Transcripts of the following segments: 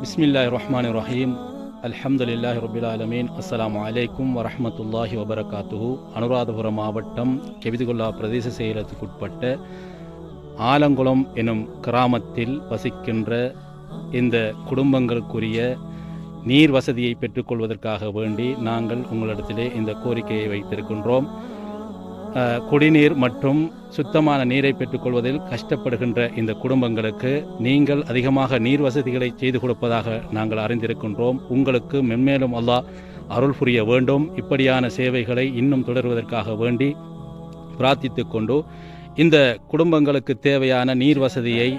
பிஸ்மில்லாஹிர் ரஹ்மானிர் ரஹீம். அல்ஹம்துலில்லாஹி ரப்பில் ஆலமீன். அஸ்ஸலாமு அலைக்கும் வரஹ்மத்துல்லாஹி வபரகாத்துஹு. அனுராதபுரம் மாவட்டம் கெபிதுகுல்லா பிரதேச செயலகத்துக்குட்பட்ட ஆலங்குளம் எனும் கிராமத்தில் வசிக்கின்ற இந்த குடும்பங்களுக்குரிய நீர் வசதியை பெற்றுக்கொள்வதற்காக வேண்டி நாங்கள் உங்களிடத்திலே இந்த கோரிக்கையை வைத்திருக்கின்றோம். குடிநீர் மற்றும் சுத்தமான நீரை பெற்றுக்கொள்வதில் கஷ்டப்படுகின்ற இந்த குடும்பங்களுக்கு நீங்கள் அதிகமாக நீர் வசதிகளை செய்து கொடுப்பதாக நாங்கள் அறிந்திருக்கின்றோம். உங்களுக்கு மென்மேலும் அல்லாஹ் அருள் புரிய வேண்டும். இப்படியான சேவைகளை இன்னும் தொடர்வதற்காக வேண்டி பிரார்த்தித்து கொண்டு இந்த குடும்பங்களுக்கு தேவையான நீர் வசதியை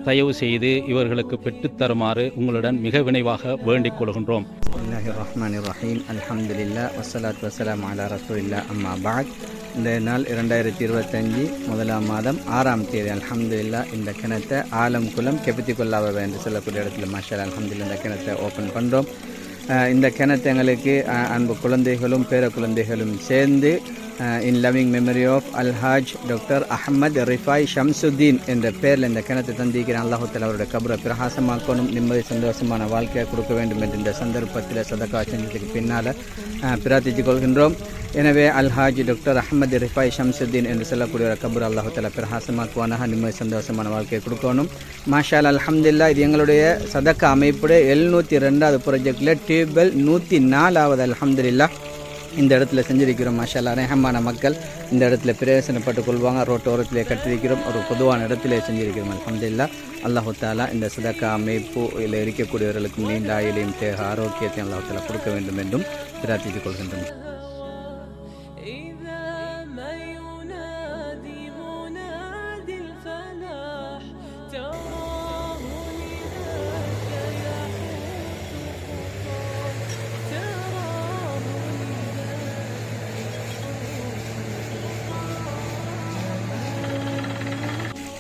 தயவு செய்து இவர்களுக்கு பெற்றுத்தருமாறு உங்களுடன் மிக விரைவாக வேண்டிக் கொள்கின்றோம். பிஸ்மில்லாஹிர்ரஹ்மானிர்ரஹீம். அல்ஹம்துலில்லாஹ் வஸ்ஸலாத்து வஸ்ஸலாமு அலா ரசூலில்லாஹ். அம்மா பஅத். இந்த நாள் 2025 முதலாம் மாதம் 6ஆம் தேதி அல்ஹம்துலில்லாஹ் இந்த கிணத்தை ஆலம்குளம் கெபித்திகொல்லாவை என்று சொல்லக்கூடிய இடத்துல மாஷா அல்ஹம்துலில்லாஹ் இந்த கிணத்தை ஓப்பன் பண்ணுறோம். இந்த கிணத்தை எங்களுக்கு அன்பு குழந்தைகளும் பேர குழந்தைகளும் சேர்ந்து in loving memory of Alhaj doctor Ahmad Rifai Shamsudeen என்ற பேரில் இந்த கிணத்தை தந்திக்கிறேன். அல்லாஹு தஆலா அவருடைய கபரை பிரகாசமாக்கணும், நிம்மதி சந்தோஷமான வாழ்க்கையை கொடுக்க வேண்டும் என்று இந்த சந்தர்ப்பத்தில் சதகா செஞ்சதுக்கு பின்னால் பிரார்த்தித்துக் கொள்கின்றோம். எனவே அல்ஹாஜ் டாக்டர் அஹமத் ரிஃபாய் ஷம்சுத்தீன் என்று சொல்லக்கூடிய ஒரு கபர் அல்லாஹு தஆலா பிரகாசமாக்குவானாக, நிம்மதி சந்தோஷமான வாழ்க்கையை கொடுக்கணும். மாஷா அல்ஹம்துலில்லாஹ். இது எங்களுடைய சதகா அமைப்புடைய 702வது ப்ராஜெக்டில் டியூபெல் 104வது அல்ஹம்துலில்லாஹ் இந்த இடத்துல செஞ்சிருக்கிறோம். மாஷா அல்லாஹ். ரஹமான மக்கள் இந்த இடத்துல பிரயோசனப்பட்டு கொள்வாங்க. ரோட்டோரத்திலே கட்டிருக்கிறோம், ஒரு பொதுவான இடத்திலே செஞ்சிருக்கிறோம். அல்ஹம்துலில்லாஹ். அல்லாஹு தஆலா இந்த சதகா அமைப்பு இதில் இருக்கக்கூடியவர்களுக்கும் நீண்ட ஆயுளையும் தேக ஆரோக்கியத்தையும் அல்லாஹு தஆலா கொடுக்க வேண்டும் என்றும் பிரார்த்தித்துக் கொள்கின்றோம்.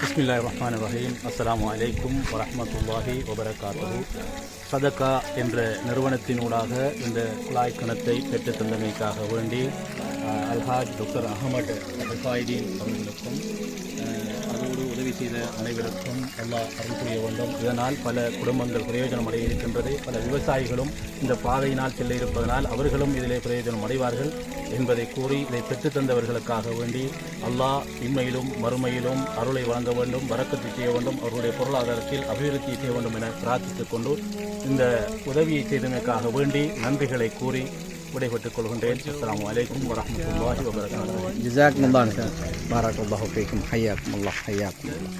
பிஸ்மில்லாஹிர் ரஹ்மானிர் ரஹீம். அஸ்ஸலாமு அலைக்கும் வரஹ்மத்துல்லாஹி வபரகாத்துஹு. சதகா என்ற நிறுவனத்தினூடாக இந்த குழாய் கிணத்தை பெற்று தந்தமைக்காக வேண்டி அல்ஹாஜ் டாக்டர் அஹமத் ரிஃபாய்தீன் அவர்களுக்கும் அதோடு உதவி செய்த அனைவருக்கும் அல்லாஹ் அருள் புரிய வேண்டும். இதனால் பல குடும்பங்கள் பிரயோஜனம் அடைய இருக்கின்றது. பல விவசாயிகளும் இந்த பாதையினால் செல்ல இருப்பதனால் அவர்களும் இதிலே பிரயோஜனம் அடைவார்கள் என்பதை கூறி இதை பெற்றுத்தந்தவர்களுக்காக வேண்டி அல்லாஹ் இம்மையிலும் மறுமையிலும் அருளை வழங்க வேண்டும், பரக்கத்தை செய்ய வேண்டும், அவர்களுடைய பொருளாதாரத்தில் அபிவிருத்தி செய்ய வேண்டும் என பிரார்த்தித்துக் கொண்டு இந்த உதவியை செய்தமைக்காக வேண்டி நன்றிகளை கூறி விடைபெற்றுக் கொள்கின்றேன். அஸ்ஸலாமு அலைக்கும் வரஹ்மத்துல்லாஹி வபரகாத்துஹு. ஜஸாக்குமுல்லாஹ் பாரக்கல்லாஹு ஃபீக்கும். ஹய்யாக்குமுல்லாஹ். ஹய்யாக்குமுல்லாஹ்.